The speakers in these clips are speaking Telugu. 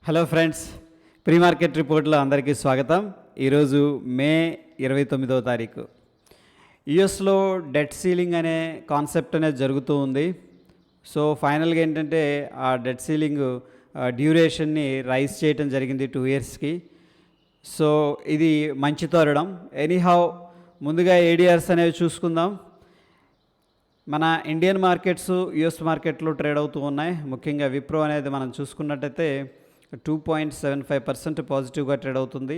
హలో ఫ్రెండ్స్, ప్రీ మార్కెట్ రిపోర్ట్లో అందరికీ స్వాగతం. ఈరోజు మే 29వ తారీఖు. యుఎస్లో డెట్ సీలింగ్ అనే కాన్సెప్ట్ అనేది జరుగుతూ ఉంది. సో ఫైనల్గా ఏంటంటే ఆ డెట్ సీలింగ్ డ్యూరేషన్ని రైజ్ చేయడం జరిగింది 2 ఇయర్స్కి. సో ఇది మంచి తోరడం. ఎనీహౌ ముందుగా ఏడిఆర్స్ అనేవి చూసుకుందాం. మన ఇండియన్ మార్కెట్స్ యుఎస్ మార్కెట్లో ట్రేడ్ అవుతూ ఉన్నాయి. ముఖ్యంగా విప్రో అనేది మనం చూసుకున్నట్టయితే 2.75% పాజిటివ్గా ట్రేడ్ అవుతుంది.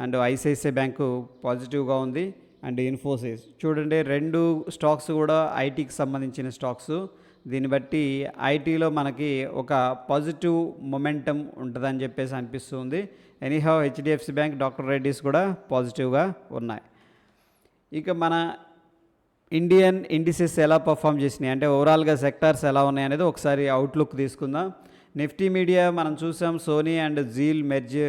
అండ్ ఐసిఐసిఐ బ్యాంకు పాజిటివ్గా ఉంది. అండ్ ఇన్ఫోసిస్ చూడండి, రెండు స్టాక్స్ కూడా ఐటీకి సంబంధించిన స్టాక్స్. దీన్ని బట్టి ఐటీలో మనకి ఒక పాజిటివ్ మొమెంటం ఉంటుందని చెప్పేసి అనిపిస్తుంది. Anyhow HDFC bank, doctor Reddy's కూడా పాజిటివ్గా ఉన్నాయి. ఇక మన ఇండియన్ ఇండిసెస్ ఎలా పర్ఫామ్ చేసినాయి అంటే ఓవరాల్గా సెక్టార్స్ ఎలా ఉన్నాయి అనేది ఒకసారి అవుట్లుక్ తీసుకుందాం. నిఫ్టీ మీడియా మనం చూసాం, సోనీ అండ్ జీల్ మెర్జ్,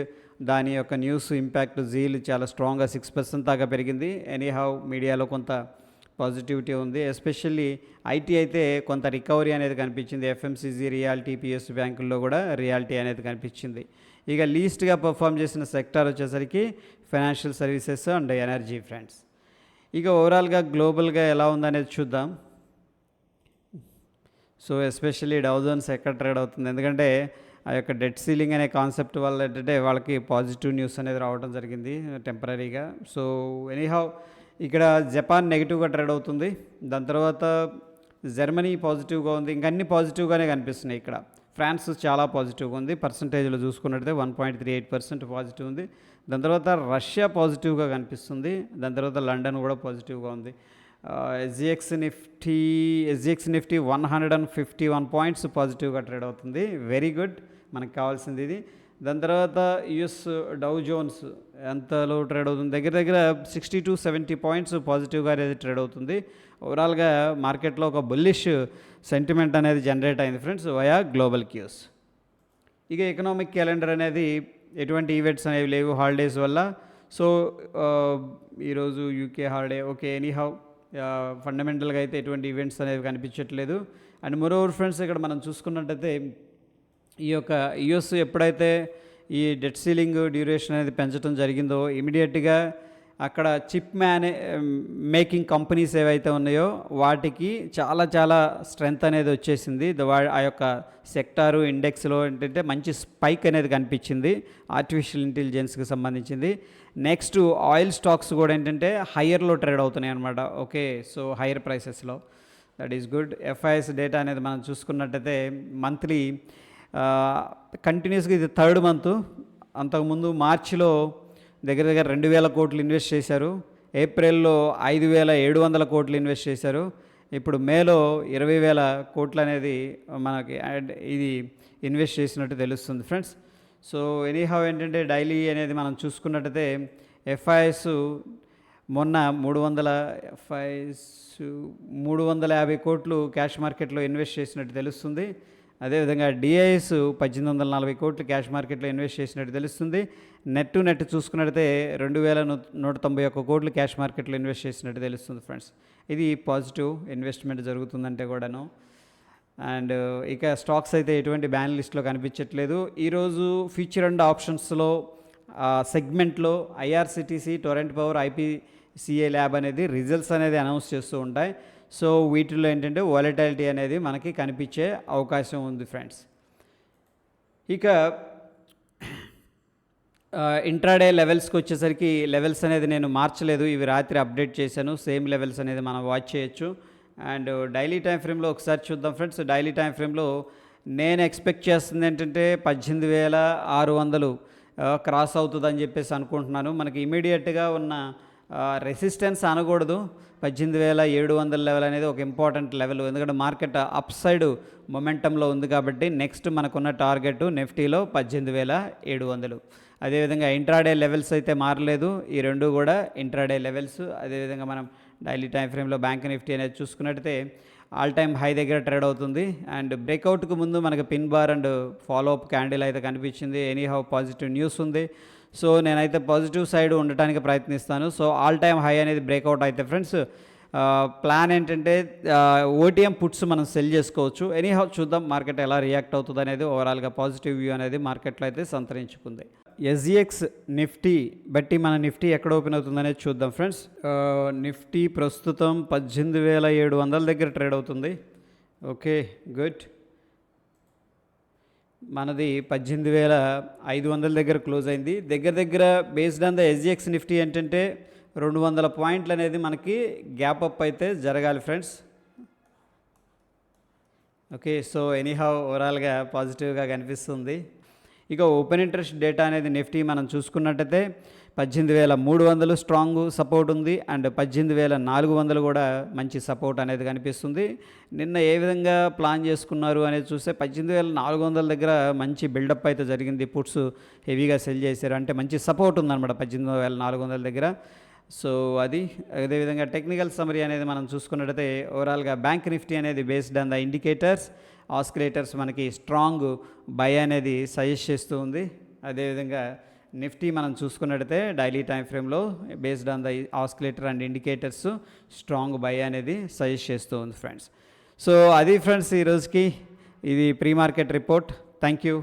దాని యొక్క న్యూస్ ఇంపాక్ట్ జీల్ చాలా స్ట్రాంగ్గా 6% దాకా పెరిగింది. ఎనీహౌ మీడియాలో కొంత పాజిటివిటీ ఉంది. ఎస్పెషల్లీ ఐటీ అయితే కొంత రికవరీ అనేది కనిపించింది. ఎఫ్ఎంసీజీ, రియాలిటీ, పిఎస్ బ్యాంకుల్లో కూడా రియాలిటీ అనేది కనిపించింది. ఇక లీస్ట్గా పర్ఫామ్ చేసిన సెక్టార్ వచ్చేసరికి financial services and energy friends. ఇక ఓవరాల్గా గ్లోబల్గా ఎలా ఉందనేది చూద్దాం. సో ఎస్పెషల్లీ డౌ జోన్స్ ఎక్కడ ట్రేడ్ అవుతుంది, ఎందుకంటే ఆ యొక్క డెట్ సీలింగ్ అనే కాన్సెప్ట్ వల్ల ఏంటంటే వాళ్ళకి పాజిటివ్ న్యూస్ అనేది రావడం జరిగింది టెంపరీగా. సో ఎనీహౌ ఇక్కడ జపాన్ నెగిటివ్గా ట్రేడ్ అవుతుంది. దాని తర్వాత జర్మనీ పాజిటివ్గా ఉంది. ఇంకా అన్ని పాజిటివ్గానే కనిపిస్తున్నాయి. ఇక్కడ ఫ్రాన్స్ చాలా పాజిటివ్గా ఉంది. పర్సంటేజ్లో చూసుకున్నట్టయితే 1.38% పాజిటివ్ ఉంది. దాని తర్వాత రష్యా పాజిటివ్గా కనిపిస్తుంది. దాని తర్వాత లండన్ కూడా పాజిటివ్గా ఉంది. ఎస్జిఎక్స్ నిఫ్టీ 151 పాయింట్స్ పాజిటివ్గా ట్రేడ్ అవుతుంది. వెరీ గుడ్, మనకు కావాల్సింది ఇది. దాని తర్వాత యుఎస్ డౌ జోన్స్ ఎంతలో ట్రేడ్ అవుతుంది, దగ్గర దగ్గర 60 to 70 పాయింట్స్ పాజిటివ్గా అనేది ట్రేడ్ అవుతుంది. ఓవరాల్గా మార్కెట్లో ఒక బుల్లిష్ సెంటిమెంట్ అనేది జనరేట్ అయింది ఫ్రెండ్స్ వయా గ్లోబల్ క్యూస్. ఇక ఎకనామిక్ క్యాలెండర్ అనేది ఎటువంటి ఈవెంట్స్ అనేవి లేవు హాలిడేస్ వల్ల. సో ఈరోజు యూకే హాలిడే. ఓకే, ఎనీహౌ ఫండమెంటల్గా అయితే ఎటువంటి ఈవెంట్స్ అనేవి కనిపించట్లేదు. అండ్ మోరోవర్ ఫ్రెండ్స్, ఇక్కడ మనం చూసుకున్నట్టయితే ఈ యొక్క యుఎస్ ఎప్పుడైతే ఈ డెట్ సీలింగ్ డ్యూరేషన్ అనేది పెంచడం జరిగిందో ఇమీడియట్గా అక్కడ చిప్ మేకింగ్ కంపెనీస్ ఏవైతే ఉన్నాయో వాటికి చాలా స్ట్రెంగ్త్ అనేది వచ్చేసింది. ఆ యొక్క సెక్టారు ఇండెక్స్లో ఏంటంటే మంచి స్పైక్ అనేది కనిపించింది ఆర్టిఫిషియల్ ఇంటెలిజెన్స్కి సంబంధించింది. నెక్స్ట్ ఆయిల్ స్టాక్స్ కూడా ఏంటంటే హయ్యర్లో ట్రేడ్ అవుతున్నాయి అనమాట. ఓకే, సో హయ్యర్ ప్రైసెస్లో, that is good. FIS data అనేది మనం చూసుకున్నట్టయితే మంత్లీ కంటిన్యూస్గా ఇది 3rd మంత్. అంతకుముందు మార్చిలో దగ్గర దగ్గర 2,000 కోట్లు ఇన్వెస్ట్ చేశారు. ఏప్రిల్లో 5,700 కోట్లు ఇన్వెస్ట్ చేశారు. ఇప్పుడు మేలో 20,000 కోట్లు అనేది మనకి ఇది ఇన్వెస్ట్ చేసినట్టు తెలుస్తుంది ఫ్రెండ్స్. సో ఎనీహౌ ఏంటంటే డైలీ అనేది మనం చూసుకున్నట్టయితే ఎఫ్ఐఎస్ మొన్న 350 కోట్లు క్యాష్ మార్కెట్లో ఇన్వెస్ట్ చేసినట్టు తెలుస్తుంది. అదేవిధంగా డిఐఎస్ 1,840 కోట్లు క్యాష్ మార్కెట్లో ఇన్వెస్ట్ చేసినట్టు తెలుస్తుంది. నెట్ చూసుకున్నట్టయితే 2,191 కోట్లు క్యాష్ మార్కెట్లో ఇన్వెస్ట్ చేసినట్టు తెలుస్తుంది ఫ్రెండ్స్. ఇది పాజిటివ్ ఇన్వెస్ట్మెంట్ జరుగుతుందంటే కూడాను. అండ్ ఇక స్టాక్స్ అయితే ఎటువంటి బ్యాన్ లిస్ట్లో కనిపించట్లేదు. ఈరోజు ఫ్యూచర్ అండ్ ఆప్షన్స్లో సెగ్మెంట్లో IRCTC, Torrent power, IPCA lab అనేది రిజల్ట్స్ అనేది అనౌన్స్ చేస్తూ ఉంటాయి. సో వీటిల్లో ఏంటంటే వాలటాలిటీ అనేది మనకి కనిపించే అవకాశం ఉంది ఫ్రెండ్స్. ఇక ఇంట్రాడే లెవెల్స్కి వచ్చేసరికి లెవెల్స్ అనేది నేను మార్చలేదు, ఇవి రాత్రి అప్డేట్ చేశాను. సేమ్ లెవెల్స్ అనేది మనం వాచ్ చేయొచ్చు. అండ్ డైలీ టైం ఫ్రేమ్లో ఒకసారి చూద్దాం ఫ్రెండ్స్. డైలీ టైం ఫ్రేమ్లో నేను ఎక్స్పెక్ట్ చేస్తుంది ఏంటంటే 18,600 క్రాస్ అవుతుందని చెప్పేసి అనుకుంటున్నాను. మనకి ఇమీడియట్గా ఉన్న రెసిస్టెన్స్ అనకూడదు, 18,700 లెవెల్ అనేది ఒక ఇంపార్టెంట్ లెవెల్. ఎందుకంటే మార్కెట్ అప్ సైడ్ మొమెంటంలో ఉంది కాబట్టి నెక్స్ట్ మనకున్న టార్గెట్ నిఫ్టీలో 18,700. అదేవిధంగా ఇంట్రాడే లెవెల్స్ అయితే మారలేదు, ఈ రెండు కూడా ఇంట్రాడే లెవెల్స్. అదేవిధంగా మనం డైలీ టైం ఫ్రేమ్లో బ్యాంక్ నిఫ్టీ అనేది చూసుకున్నట్టయితే ఆల్ టైమ్ హై దగ్గర ట్రేడ్ అవుతుంది. అండ్ బ్రేక్అవుట్కి ముందు మనకి pin bar and follow up candle అయితే కనిపించింది. ఎనీహౌ పాజిటివ్ న్యూస్ ఉంది. సో నేనైతే పాజిటివ్ సైడ్ ఉండటానికి ప్రయత్నిస్తాను. సో ఆల్ టైమ్ హై అనేది బ్రేక్అవుట్ అయితే ఫ్రెండ్స్ ప్లాన్ ఏంటంటే ఓటీఎం పుట్స్ మనం సెల్ చేసుకోవచ్చు. ఎనీహౌ చూద్దాం మార్కెట్ ఎలా రియాక్ట్ అవుతుంది అనేది. ఓవరాల్గా పాజిటివ్ వ్యూ అనేది మార్కెట్లో అయితే సంతరించుకుంది. ఎస్జిఎక్స్ నిఫ్టీ బట్టి మన నిఫ్టీ ఎక్కడ ఓపెన్ అవుతుంది అనేది చూద్దాం ఫ్రెండ్స్. నిఫ్టీ ప్రస్తుతం 18,700 దగ్గర ట్రేడ్ అవుతుంది. Okay, good. మనది 18,500 దగ్గర క్లోజ్ అయింది. దగ్గర దగ్గర based on the SGX Nifty ఏంటంటే 200 పాయింట్లు అనేది మనకి గ్యాప్ అప్ అయితే జరగాలి ఫ్రెండ్స్. ఓకే, సో ఎనీహౌ ఓవరాల్గా పాజిటివ్గా కనిపిస్తుంది. ఇక ఓపెన్ ఇంట్రెస్ట్ డేటా అనేది నిఫ్టీ మనం చూసుకున్నట్టయితే 18,300 స్ట్రాంగ్ సపోర్ట్ ఉంది, అండ్ 18,400 కూడా మంచి సపోర్ట్ అనేది కనిపిస్తుంది. నిన్న ఏ విధంగా ప్లాన్ చేసుకున్నారు అనేది చూస్తే 18,400 దగ్గర మంచి బిల్డప్ అయితే జరిగింది. పుట్స్ హెవీగా సెల్ చేశారు, అంటే మంచి సపోర్ట్ ఉందన్నమాట 18,400 దగ్గర. సో అది అదేవిధంగా టెక్నికల్ సమరీ అనేది మనం చూసుకున్నట్టయితే ఓవరాల్గా బ్యాంక్ నిఫ్టీ అనేది based on the indicators oscillators మనకి స్ట్రాంగ్ బై అనేది సజెస్ట్ చేస్తూ ఉంది. అదేవిధంగా నిఫ్టీ మనం చూసుకున్నట్టయితే డైలీ టైం ఫ్రేమ్లో based on the oscillator and indicators strong by అనేది సజెస్ట్ చేస్తూ ఉంది ఫ్రెండ్స్. సో అది ఫ్రెండ్స్ ఈరోజుకి ఇది pre market report. Thank you.